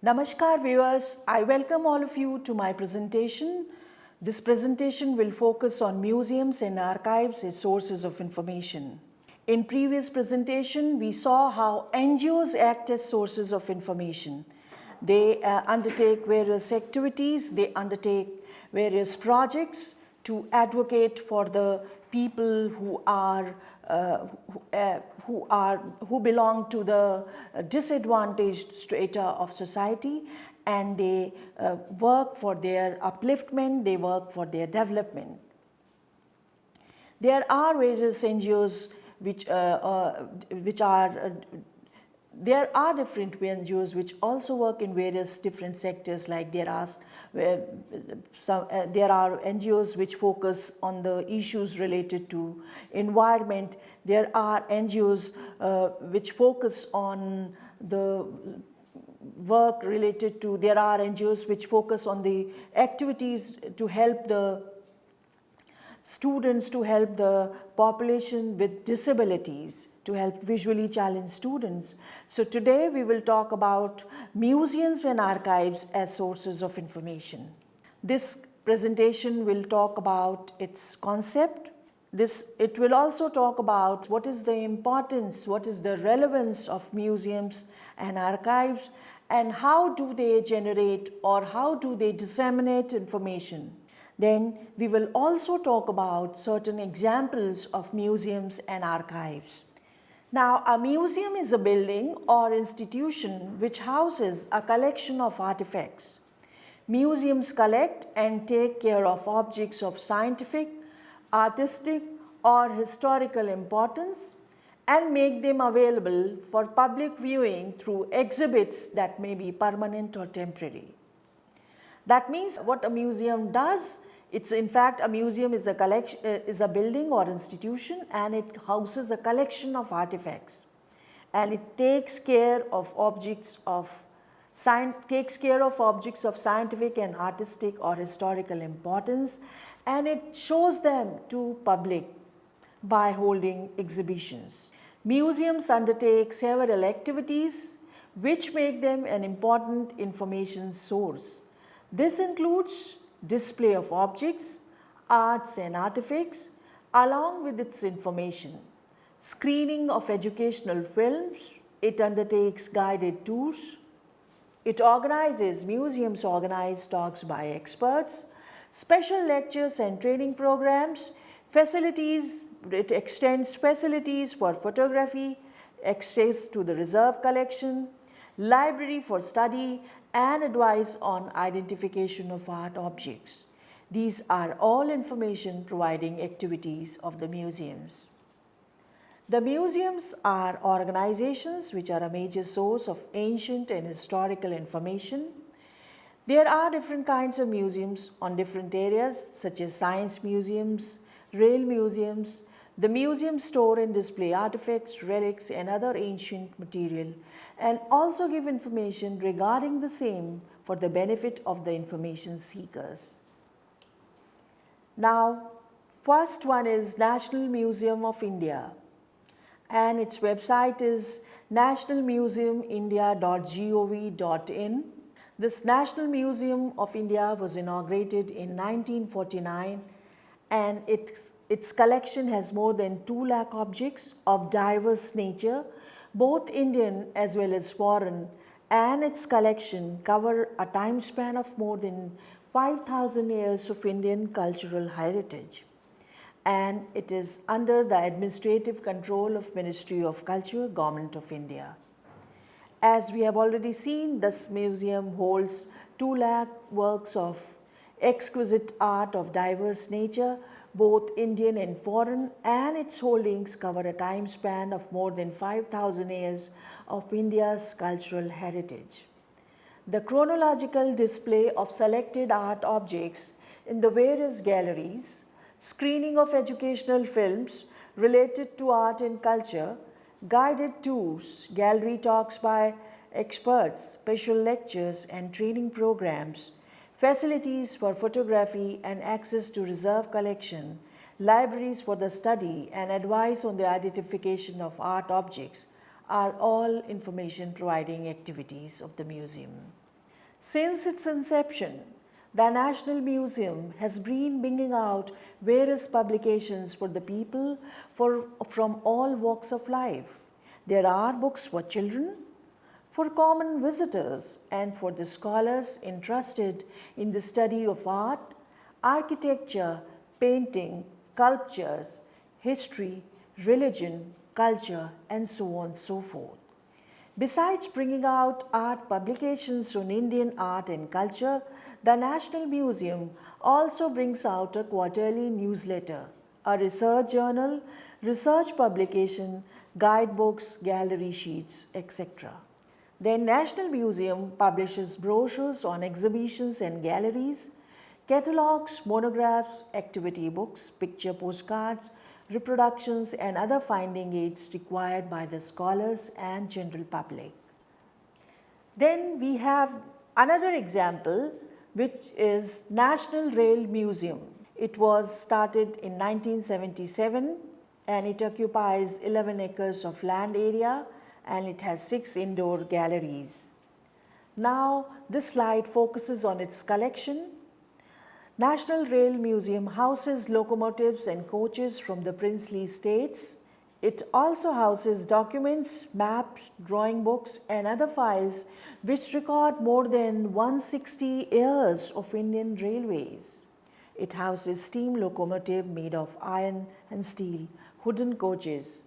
Namaskar viewers, I welcome all of you to my presentation. This presentation will focus on museums and archives as sources of information. In previous presentation, we saw how NGOs act as sources of information. They undertake various activities, they undertake various projects to advocate for the people who belong to the disadvantaged strata of society, and they work for their upliftment, they work for their development. There are various NGOs there are different NGOs which also work in various different sectors, like there are NGOs which focus on the issues related to environment. There are NGOs which focus on the work related to, there are NGOs which focus on the activities to help the students, to help the population with disabilities, to help visually challenged students. So today we will talk about museums and archives as sources of information. This presentation will talk about its concept. It will also talk about what is the importance, what is the relevance of museums and archives, and how do they generate or how do they disseminate information. Then we will also talk about certain examples of museums and archives. Now, a museum is a building or institution which houses a collection of artifacts. Museums collect and take care of objects of scientific, artistic, or historical importance and make them available for public viewing through exhibits that may be permanent or temporary. That means what a museum does, in fact a museum is a building or institution, and it houses a collection of artifacts, and it takes care of objects of scientific and artistic or historical importance, and it shows them to public by holding exhibitions. Museums undertake several activities which make them an important information source. This includes display of objects, arts and artifacts along with its information, screening of educational films, it undertakes guided tours, museums organize talks by experts, special lectures and training programs, it extends facilities for photography, access to the reserve collection, library for study, and advice on identification of art objects. These are all information providing activities of the museums. The museums are organizations which are a major source of ancient and historical information. There are different kinds of museums on different areas, such as science museums, rail museums. The museums store and display artifacts, relics, and other ancient material, and also give information regarding the same for the benefit of the information seekers. Now, first one is National Museum of India, and its website is nationalmuseumindia.gov.in. This National Museum of India was inaugurated in 1949, and its collection has more than 2 lakh objects of diverse nature, both Indian as well as foreign, and its collection cover a time span of more than 5,000 years of Indian cultural heritage. And it is under the administrative control of Ministry of Culture, Government of India. As we have already seen, this museum holds 2 lakh works of exquisite art of diverse nature, both Indian and foreign, and its holdings cover a time span of more than 5,000 years of India's cultural heritage. The chronological display of selected art objects in the various galleries, screening of educational films related to art and culture, guided tours, gallery talks by experts, special lectures and training programs, facilities for photography and access to reserve collection, libraries for the study and advice on the identification of art objects are all information providing activities of the museum. Since its inception, the National Museum has been bringing out various publications for the people from all walks of life. There are books for children, for common visitors, and for the scholars interested in the study of art, architecture, painting, sculptures, history, religion, culture, and so on and so forth. Besides bringing out art publications on Indian art and culture, the National Museum also brings out a quarterly newsletter, a research journal, research publication, guidebooks, gallery sheets, etc. The National Museum publishes brochures on exhibitions and galleries, catalogues, monographs, activity books, picture postcards, reproductions and other finding aids required by the scholars and general public. Then we have another example, which is National Rail Museum. It was started in 1977 and it occupies 11 acres of land area and it has 6 indoor galleries. Now this slide focuses on its collection. National Rail Museum houses locomotives and coaches from the princely states. It also houses documents, maps, drawing books and other files which record more than 160 years of Indian railways. It houses steam locomotive made of iron and steel, wooden coaches.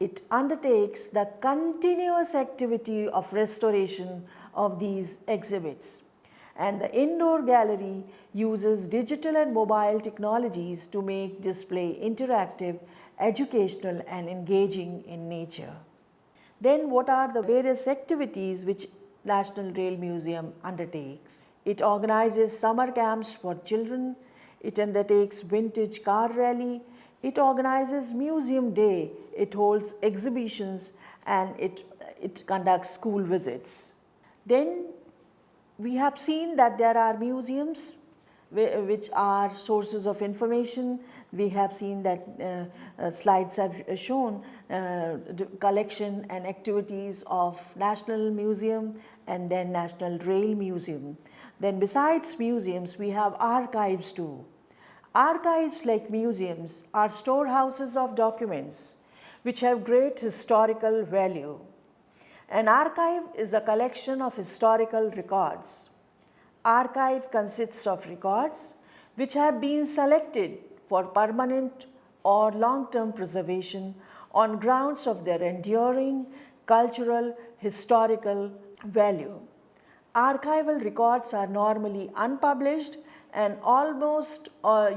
It undertakes the continuous activity of restoration of these exhibits. And the indoor gallery uses digital and mobile technologies to make display interactive, educational and engaging in nature. Then what are the various activities which National Rail Museum undertakes? It organizes summer camps for children, it undertakes vintage car rally, it organizes museum day, it holds exhibitions and it conducts school visits. Then we have seen that there are museums which are sources of information. We have seen that slides have shown the collection and activities of National Museum and then National Rail Museum. Then besides museums, we have archives too. Archives, like museums, are storehouses of documents which have great historical value. An archive is a collection of historical records. Archive consists of records which have been selected for permanent or long-term preservation on grounds of their enduring cultural, historical value. Archival records are normally unpublished and almost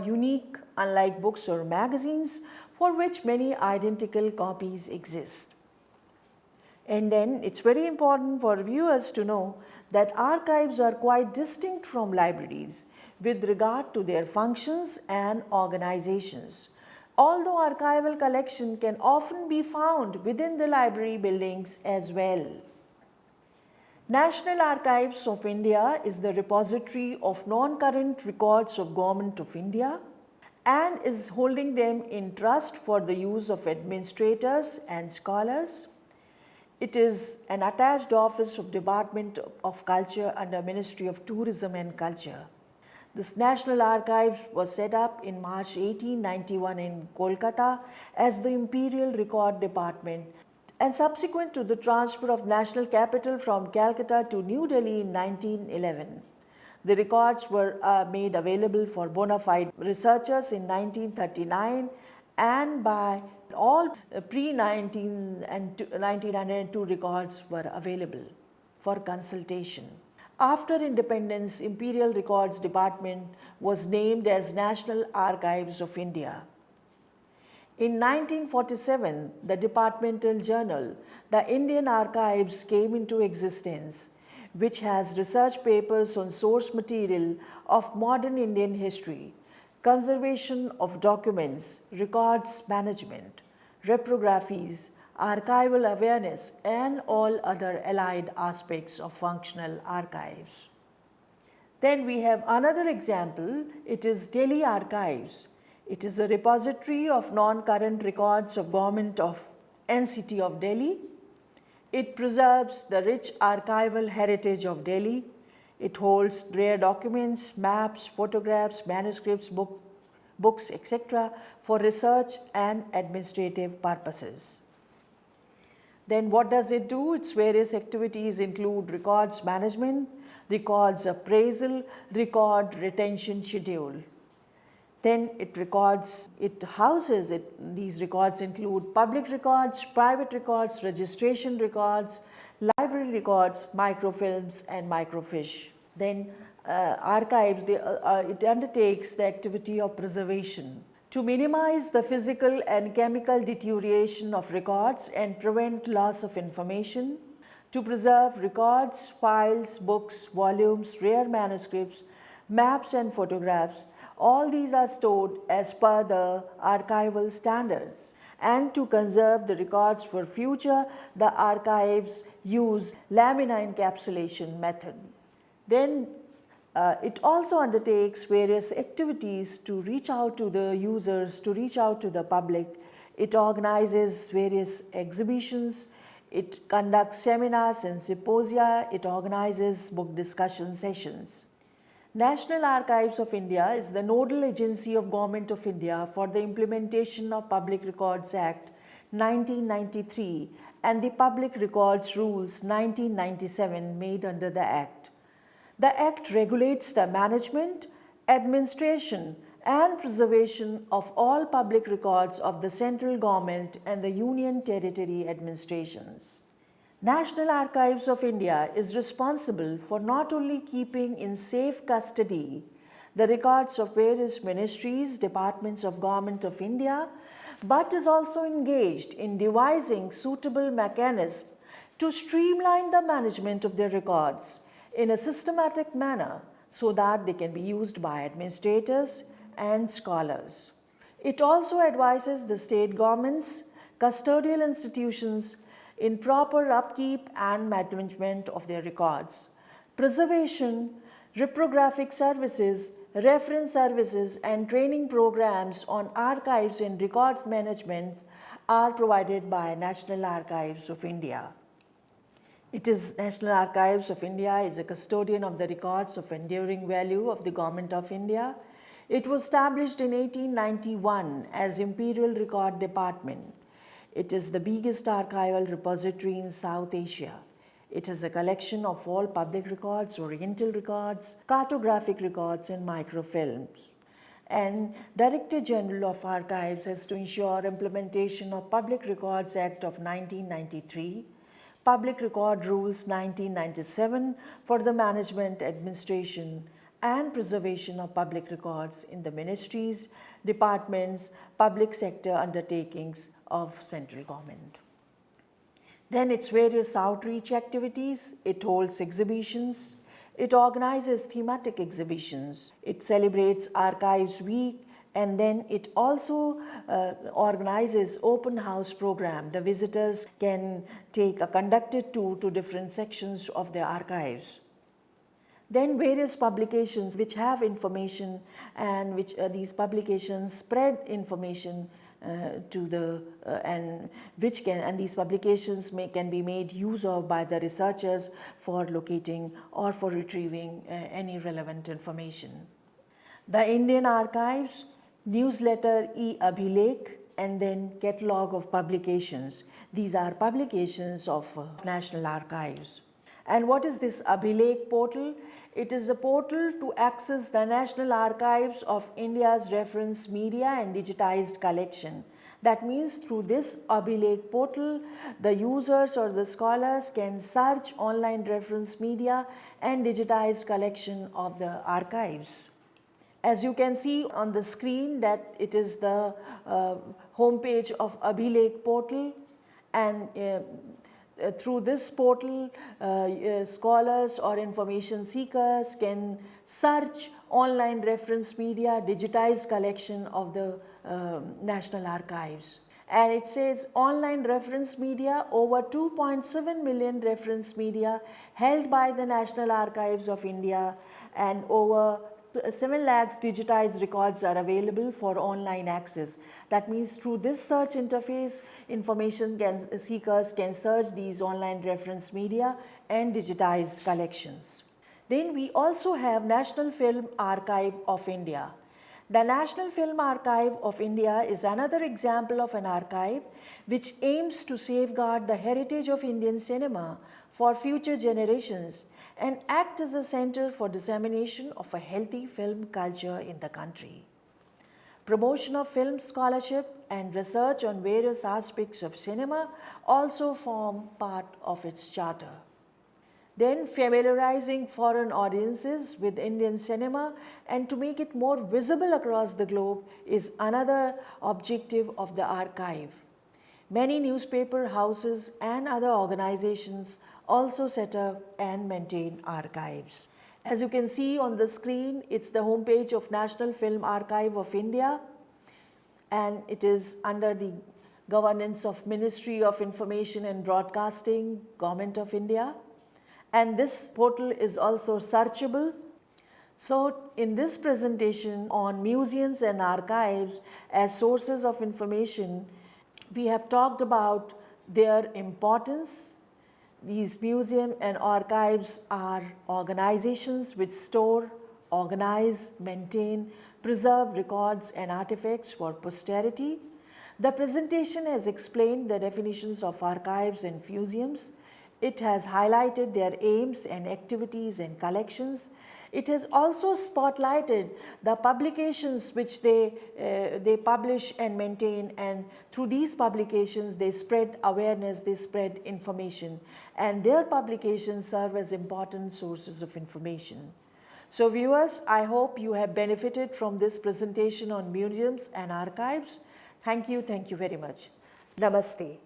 unique, unlike books or magazines for which many identical copies exist. And then it's very important for viewers to know that archives are quite distinct from libraries with regard to their functions and organizations. Although archival collection can often be found within the library buildings as well. National Archives of India is the repository of non-current records of Government of India and is holding them in trust for the use of administrators and scholars. It is an attached office of Department of Culture under Ministry of Tourism and Culture. This National Archives was set up in March 1891 in Kolkata as the Imperial Record Department, and subsequent to the transfer of national capital from Calcutta to New Delhi in 1911. The records were made available for bona fide researchers in 1939 and by all pre-1902 records were available for consultation. After independence, Imperial Records Department was named as National Archives of India. In 1947, the departmental journal, the Indian Archives, came into existence, which has research papers on source material of modern Indian history, conservation of documents, records management, reprographies, archival awareness, and all other allied aspects of functional archives. Then we have another example, it is Delhi Archives. It is a repository of non-current records of Government of NCT of Delhi. It preserves the rich archival heritage of Delhi. It holds rare documents, maps, photographs, manuscripts, books, etc. for research and administrative purposes. Then what does it do? Its various activities include records management, records appraisal, record retention schedule. Then these records include public records, private records, registration records, library records, microfilms and microfiche. Then archives, it undertakes the activity of preservation to minimize the physical and chemical deterioration of records and prevent loss of information, to preserve records, files, books, volumes, rare manuscripts, maps and photographs. All these are stored as per the archival standards. And to conserve the records for future, the archives use lamina encapsulation method. Then it also undertakes various activities to reach out to the users, to reach out to the public. It organizes various exhibitions, it conducts seminars and symposia, it organizes book discussion sessions. National Archives of India is the nodal agency of Government of India for the implementation of Public Records Act 1993 and the Public Records Rules 1997 made under the Act. The Act regulates the management, administration and preservation of all public records of the central government and the union territory administrations. National Archives of India is responsible for not only keeping in safe custody the records of various ministries, departments of Government of India, but is also engaged in devising suitable mechanisms to streamline the management of their records in a systematic manner so that they can be used by administrators and scholars. It also advises the state governments, custodial institutions in proper upkeep and management of their records. Preservation, reprographic services, reference services and training programs on archives and records management are provided by National Archives of India. National Archives of India is a custodian of the records of enduring value of the Government of India. It was established in 1891 as Imperial Record Department. It is the biggest archival repository in South Asia. It has a collection of all public records, oriental records, cartographic records and microfilms. And Director General of Archives has to ensure implementation of Public Records Act of 1993, Public Record Rules 1997 for the management, administration and preservation of public records in the ministries, departments, public sector undertakings of central government. Then its various outreach activities, it holds exhibitions, it organizes thematic exhibitions, it celebrates Archives Week, and then it also organizes open house program. The visitors can take a conducted tour to different sections of the archives. Then various publications which have information and which these publications spread information and these publications can be made use of by the researchers for locating or for retrieving any relevant information. The Indian Archives, newsletter e-Abhilekh, and then catalog of publications. These are publications of National Archives. And what is this Abhilekh portal? It is a portal to access the National Archives of India's reference media and digitized collection. That means through this Abhilekh portal, the users or the scholars can search online reference media and digitized collection of the archives. As you can see on the screen that it is the homepage of Abhilekh portal, and through this portal scholars or information seekers can search online reference media, digitized collection of the National Archives. And it says online reference media, over 2.7 million reference media held by the National Archives of India, and over 7 lakhs digitized records are available for online access. That means through this search interface, seekers can search these online reference media and digitized collections. Then we also have National Film Archive of India. The National Film Archive of India is another example of an archive which aims to safeguard the heritage of Indian cinema for future generations and act as a center for dissemination of a healthy film culture in the country. Promotion of film scholarship and research on various aspects of cinema also form part of its charter. Then familiarizing foreign audiences with Indian cinema and to make it more visible across the globe is another objective of the archive. Many newspaper houses and other organizations also set up and maintain archives. As you can see on the screen, it's the homepage of National Film Archive of India, and it is under the governance of Ministry of Information and Broadcasting, Government of India. And this portal is also searchable. So in this presentation on museums and archives as sources of information, we have talked about their importance. These museums and archives are organizations which store, organize, maintain, preserve records and artifacts for posterity. The presentation has explained the definitions of archives and museums. It has highlighted their aims and activities and collections. It has also spotlighted the publications which they publish and maintain, and through these publications they spread awareness, they spread information, and their publications serve as important sources of information. So viewers, I hope you have benefited from this presentation on museums and archives. Thank you very much. Namaste.